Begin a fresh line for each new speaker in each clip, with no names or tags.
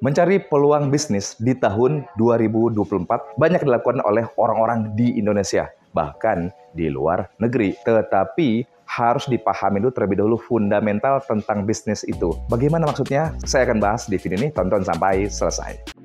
Mencari peluang bisnis di tahun 2024 banyak dilakukan oleh orang-orang di Indonesia, bahkan di luar negeri. Tetapi harus dipahami dulu terlebih dahulu fundamental tentang bisnis itu. Bagaimana maksudnya? Saya akan bahas di video ini, tonton sampai selesai.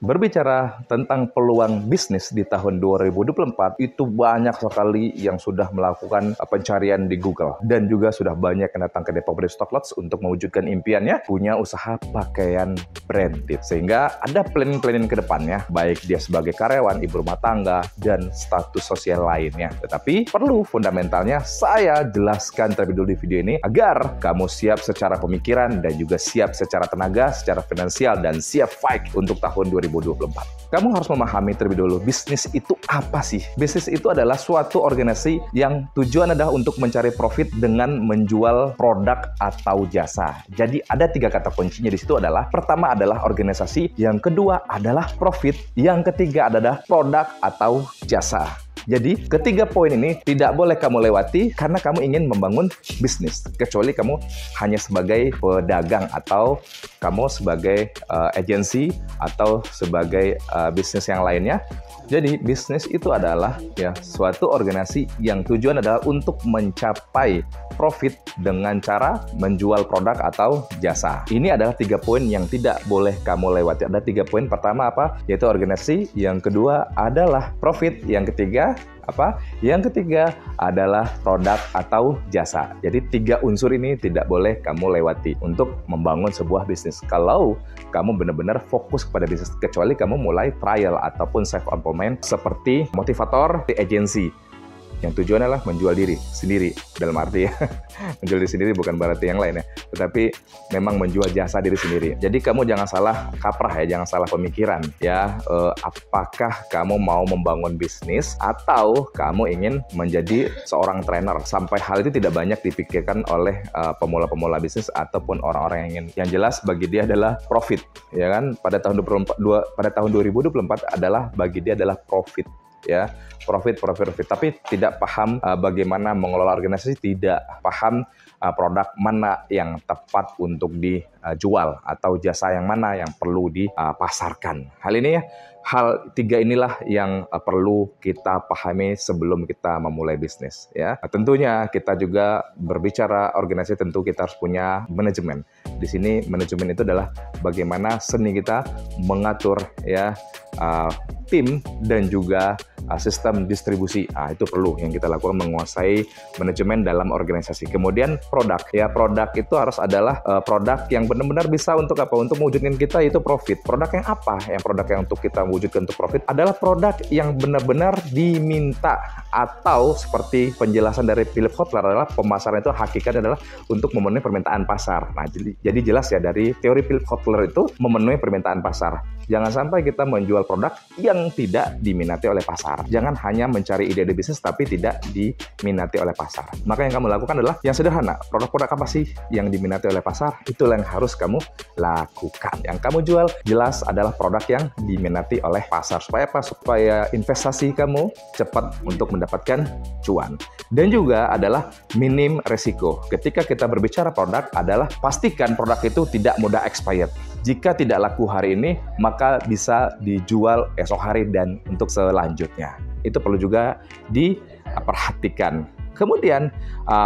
Berbicara tentang peluang bisnis di tahun 2024, itu banyak sekali yang sudah melakukan pencarian di Google. Dan juga sudah banyak yang datang ke Depok Body Stock Lodge untuk mewujudkan impiannya, punya usaha pakaian branded. Sehingga ada planning-planning ke depannya, baik dia sebagai karyawan, ibu rumah tangga, dan status sosial lainnya. Tetapi perlu fundamentalnya saya jelaskan terlebih dulu di video ini, agar kamu siap secara pemikiran, dan juga siap secara tenaga, secara finansial, dan siap fight untuk tahun 2024. Kamu harus memahami terlebih dulu, bisnis itu apa sih? Bisnis itu adalah suatu organisasi yang tujuan adalah untuk mencari profit dengan menjual produk atau jasa. Jadi ada 3 kata kuncinya di situ adalah, pertama adalah organisasi, yang kedua adalah profit, yang ketiga adalah produk atau jasa. Jadi, ketiga poin ini tidak boleh kamu lewati karena kamu ingin membangun bisnis. Kecuali kamu hanya sebagai pedagang atau kamu sebagai agensi atau sebagai bisnis yang lainnya. Jadi, bisnis itu adalah suatu organisasi yang tujuan adalah untuk mencapai profit dengan cara menjual produk atau jasa. Ini adalah 3 poin yang tidak boleh kamu lewati. Ada 3 poin. Pertama apa? Yaitu organisasi. Yang kedua adalah profit. Yang ketiga apa? Yang ketiga adalah produk atau jasa. Jadi 3 unsur ini tidak boleh kamu lewati untuk membangun sebuah bisnis. Kalau kamu benar-benar fokus kepada bisnis, kecuali kamu mulai trial ataupun self-employment seperti motivator di agensi, yang tujuan adalah menjual diri sendiri, dalam arti menjual diri sendiri bukan berarti yang lain tetapi memang menjual jasa diri sendiri. Jadi kamu jangan salah kaprah jangan salah pemikiran apakah kamu mau membangun bisnis atau kamu ingin menjadi seorang trainer. Sampai hal itu tidak banyak dipikirkan oleh pemula-pemula bisnis ataupun orang-orang yang ingin. Yang jelas bagi dia adalah profit, ya kan? Pada tahun 2024 adalah bagi dia adalah profit. Profit. Tapi tidak paham bagaimana mengelola organisasi, tidak paham produk mana yang tepat untuk dijual atau jasa yang mana yang perlu dipasarkan. Hal 3 inilah yang perlu kita pahami sebelum kita memulai bisnis. Tentunya kita juga berbicara organisasi, tentu kita harus punya manajemen. Di sini manajemen itu adalah bagaimana seni kita mengatur tim dan juga sistem distribusi. Itu perlu yang kita lakukan, menguasai manajemen dalam organisasi. Kemudian produk. Produk itu harus adalah produk yang benar-benar bisa untuk apa? Untuk mewujudkan kita itu profit. Produk yang apa? Yang produk yang untuk kita wujudkan untuk profit adalah produk yang benar-benar diminta, atau seperti penjelasan dari Philip Kotler adalah pemasaran itu hakikat adalah untuk memenuhi permintaan pasar. Nah, jadi jelas dari teori Philip Kotler itu memenuhi permintaan pasar. Jangan sampai kita menjual produk yang tidak diminati oleh pasar. Jangan hanya mencari ide-ide bisnis tapi tidak diminati oleh pasar. Maka yang kamu lakukan adalah yang sederhana. Produk-produk apa sih yang diminati oleh pasar? Itulah yang harus kamu lakukan. Yang kamu jual jelas adalah produk yang diminati oleh pasar. Supaya apa? Supaya investasi kamu cepat untuk mendapatkan cuan. Dan juga adalah minim resiko. Ketika kita berbicara produk adalah pastikan produk itu tidak mudah expired. Jika tidak laku hari ini, maka bisa dijual esok hari dan untuk selanjutnya. Itu perlu juga diperhatikan. Kemudian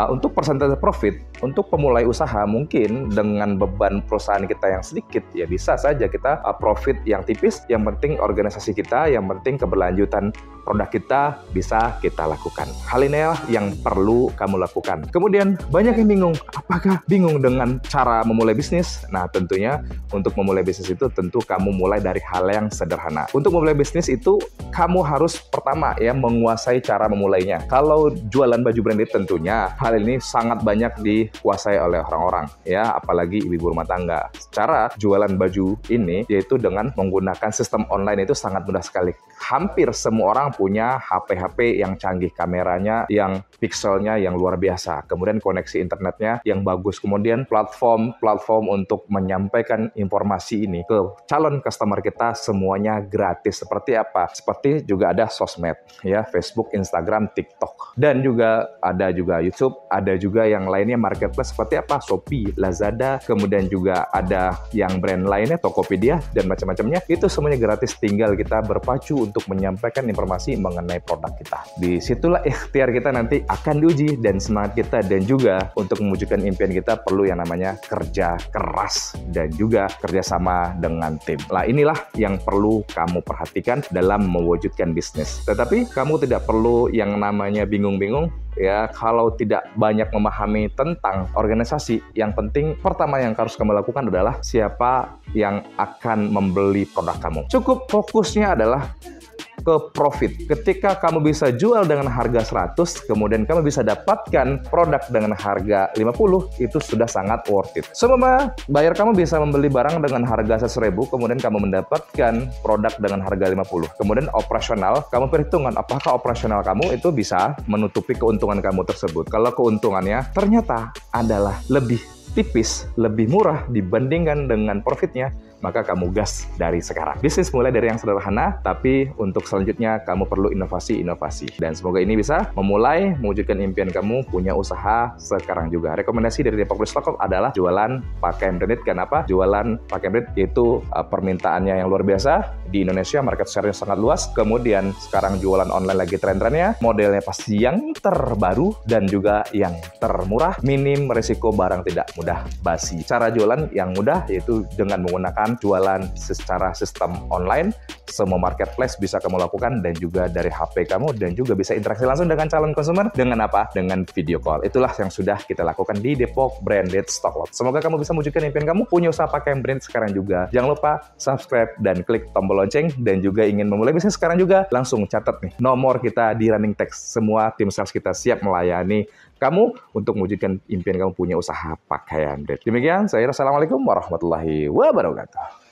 untuk persentase profit, untuk pemulai usaha mungkin dengan beban perusahaan kita yang sedikit, bisa saja kita profit yang tipis, yang penting organisasi kita, yang penting keberlanjutan produk kita bisa kita lakukan. Hal inilah yang perlu kamu lakukan. Kemudian banyak yang bingung, apakah bingung dengan cara memulai bisnis? Nah, tentunya untuk memulai bisnis itu tentu kamu mulai dari hal yang sederhana. Untuk memulai bisnis itu kamu harus pertama menguasai cara memulainya. Kalau jualan baju baju branded tentunya hal ini sangat banyak dikuasai oleh orang-orang ya, apalagi ibu-ibu rumah tangga. Cara jualan baju ini yaitu dengan menggunakan sistem online itu sangat mudah sekali. Hampir semua orang punya HP-HP yang canggih, kameranya yang pikselnya yang luar biasa, kemudian koneksi internetnya yang bagus, kemudian platform untuk menyampaikan informasi ini ke calon customer kita semuanya gratis. Seperti apa? Seperti juga ada sosmed ya, Facebook, Instagram, TikTok, dan juga ada juga YouTube, ada juga yang lainnya marketplace seperti apa? Shopee, Lazada, kemudian juga ada yang brand lainnya Tokopedia dan macam-macamnya. Itu semuanya gratis, tinggal kita berpacu untuk menyampaikan informasi mengenai produk kita. Disitulah ikhtiar kita nanti akan diuji dan semangat kita, dan juga untuk mewujudkan impian kita perlu yang namanya kerja keras dan juga kerjasama dengan tim. Nah, inilah yang perlu kamu perhatikan dalam mewujudkan bisnis. Tetapi kamu tidak perlu yang namanya bingung-bingung ya kalau tidak banyak memahami tentang organisasi. Yang penting pertama yang harus kamu lakukan adalah siapa yang akan membeli produk kamu. Cukup fokusnya adalah ke profit. Ketika kamu bisa jual dengan harga 100, kemudian kamu bisa dapatkan produk dengan harga 50, itu sudah sangat worth it. Seumpama bayar kamu bisa membeli barang dengan harga 100.000, kemudian kamu mendapatkan produk dengan harga 50. Kemudian operasional, kamu perhitungan apakah operasional kamu itu bisa menutupi keuntungan kamu tersebut. Kalau keuntungannya ternyata adalah lebih tipis, lebih murah dibandingkan dengan profitnya, maka kamu gas dari sekarang. Bisnis mulai dari yang sederhana, tapi untuk selanjutnya kamu perlu inovasi-inovasi. Dan semoga ini bisa memulai mewujudkan impian kamu punya usaha sekarang juga. Rekomendasi dari Depok Brand Stock adalah jualan pakaian branded. Kenapa? Jualan pakaian branded itu permintaannya yang luar biasa. Di Indonesia market share-nya sangat luas. Kemudian sekarang jualan online lagi tren-trennya. Modelnya pasti yang terbaru dan juga yang termurah. Minim risiko barang tidak mudah basi. Cara jualan yang mudah yaitu dengan menggunakan jualan secara sistem online. Semua marketplace bisa kamu lakukan dan juga dari HP kamu, dan juga bisa interaksi langsung dengan calon konsumen dengan apa? Dengan video call. Itulah yang sudah kita lakukan di Depok Branded Stock Lot. Semoga kamu bisa mewujudkan impian kamu punya usaha pakaian brand sekarang juga. Jangan lupa subscribe dan klik tombol lonceng, dan juga ingin memulai bisnis sekarang juga langsung catat nih nomor kita di running text. Semua tim sales kita siap melayani kamu untuk mewujudkan impian kamu punya usaha pakaian brand. Demikian, saya Assalamualaikum warahmatullahi wabarakatuh.